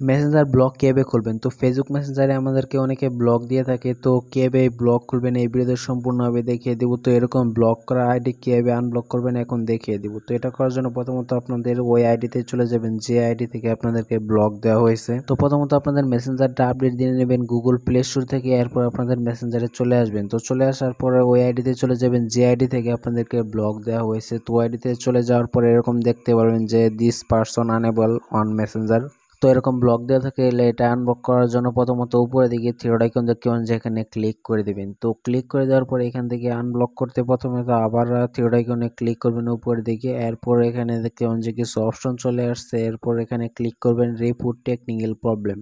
Messenger blog কিভাবে খুলবেন? তো ফেসবুক মেসেঞ্জারে আমাদেরকে অনেকে ব্লগ দিয়ে থাকে, তো কিভাবে ব্লগ খুলবেন এই ভিডিওতে সম্পূর্ণভাবে দেখিয়ে দিব। তো এরকম ব্লক করা আইডি কিভাবে আনব্লক করবেন এখন দেখিয়ে দিব। তো এটা করার জন্য প্রথমত আপনাদের ওই আইডিতে চলে যাবেন যে আইডি থেকে আপনাদেরকে ব্লক দেওয়া হয়েছে। তো প্রথমত আপনাদের মেসেঞ্জারটা আপডেট দিয়ে নেবেন গুগল প্লে স্টোর থেকে, এরপর আপনাদের মেসেঞ্জারে চলে আসবেন। তো চলে আসার পরে ওই আইডিতে চলে যাবেন যে আইডি থেকে আপনাদেরকে ব্লক দেওয়া হয়েছে। তো আইডিতে চলে যাওয়ার পরে এরকম দেখতে পারবেন যে this person unable on Messenger. তো এরকম ব্লক দেওয়া থাকলে এটা আনব্লক করার জন্য প্রথমত উপরে দিকে থ্রি আইকন দেখতে পাবেন যে এখানে ক্লিক করে দিবেন। তো ক্লিক করে দেওয়ার পরে এখান থেকে আনব্লক করতে প্রথমে তো আবার থ্রি আইকনে ক্লিক করবেন উপরের দিকে, এরপর এখানে দেখতে পাবেন যে কিছু অপশন চলে আসছে, এরপর এখানে ক্লিক করবেন রিপোর্ট টেকনিক্যাল প্রবলেম।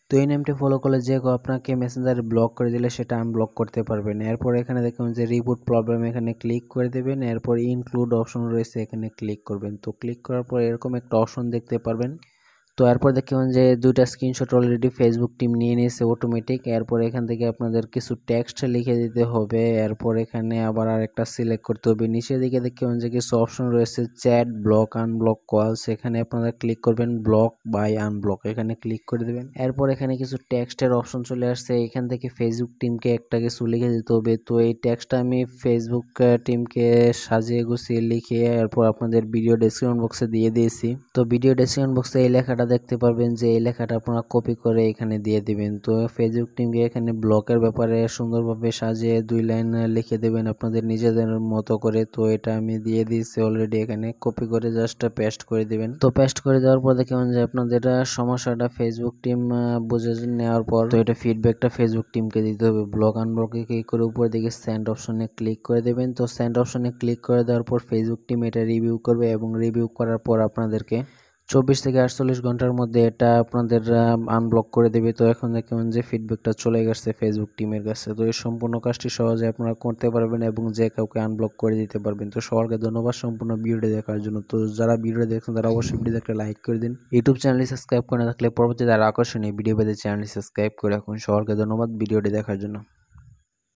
তো এই নেমটি ফলো করলে যে আপনাকে মেসেঞ্জারে ব্লক করে দিলে সেটা আনব্লক করতে পারবেন। এরপর এখানে দেখবেন যে রিপোর্ট প্রবলেম, এখানে ক্লিক করে দেবেন, এরপর ইনক্লুড অপশন রয়েছে এখানে ক্লিক করবেন। তো ক্লিক করার পর এরকম একটা অপশন দেখতে পারবেন। তো এরপর দেখবেন যে দুইটা স্ক্রিনশট অলরেডি ফেসবুক টিম নিয়ে নিয়েছে অটোমেটিক। এরপর এখান থেকে আপনাদের কিছু টেক্সট লিখে দিতে হবে, এরপর এখানে আবার আরেকটা সিলেক্ট করতে হবে। নিচের দিকে দেখবেন যে কিছু অপশন রয়েছে চ্যাট, ব্লক, আনব্লক, কলস, এখানে আপনারা ক্লিক করবেন ব্লক বাই আনব্লক, এখানে ক্লিক করে দেবেন। এরপর এখানে কিছু টেক্সটের অপশন চলে আসছে, এখান থেকে ফেসবুক টিমকে একটা কিছু লিখে দিতে হবে। তো এই টেক্সটটা আমি ফেসবুক টিমকে সাজিয়ে গুছিয়ে লিখে এরপর আপনাদের ভিডিও ডেসক্রিপশন বক্সে দিয়ে দিয়েছি। তো ভিডিও ডেসক্রিপশন বক্সে এই লেখাটা দেখতে পারবেন যে এই লেখাটা আপনারা কপি করে এখানে দিয়ে দিবেন। তো ফেসবুক টিমকে এখানে ব্লকের ব্যাপারে সুন্দরভাবে সাজিয়ে 2 লাইন লিখে দেবেন আপনাদের নিজেদের মতো করে। তো এটা আমি দিয়ে দিয়েছি অলরেডি, এখানে কপি করে জাস্ট পেস্ট করে দিবেন। তো পেস্ট করে দেওয়ার পর দেখবেন যে আপনাদের সমস্যাটা ফেসবুক টিম বুঝে নেওয়ার পর তো এটা ফিডব্যাকটা ফেসবুক টিমকে দিতে হবে। ব্লক আনব্লকে ক্লিক করে উপর দিকে সেন্ড অপশনে ক্লিক করে দেবেন। তো সেন্ড অপশনে ক্লিক করে দেওয়ার পর ফেসবুক টিম এটা রিভিউ করবে এবং রিভিউ করার পর আপনাদেরকে 24 থেকে 48 ঘন্টার মধ্যে এটা আপনাদের আনব্লক করে দেবে। তো এখন দেখবেন যে ফিডব্যাকটা চলে গেছে ফেসবুক টিমের কাছে। তো এই সম্পূর্ণ কাজটি সহজে আপনারা করতে পারবেন এবং যে কাউকে আনব্লক করে দিতে পারবেন। তো সবাইকে ধন্যবাদ সম্পূর্ণ ভিডিওটি দেখার জন্য। তো যারা ভিডিও দেখছেন তারা অবশ্যই ভিডিওতে একটা লাইক করে দিন। ইউটিউব চ্যানেলটি সাবস্ক্রাইব করে না থাকলে পরবর্তীতে আরো আকর্ষণীয় ভিডিও পেতে চ্যানেলটি সাবস্ক্রাইব করে রাখুন। সবাইকে ধন্যবাদ ভিডিওটি দেখার জন্য।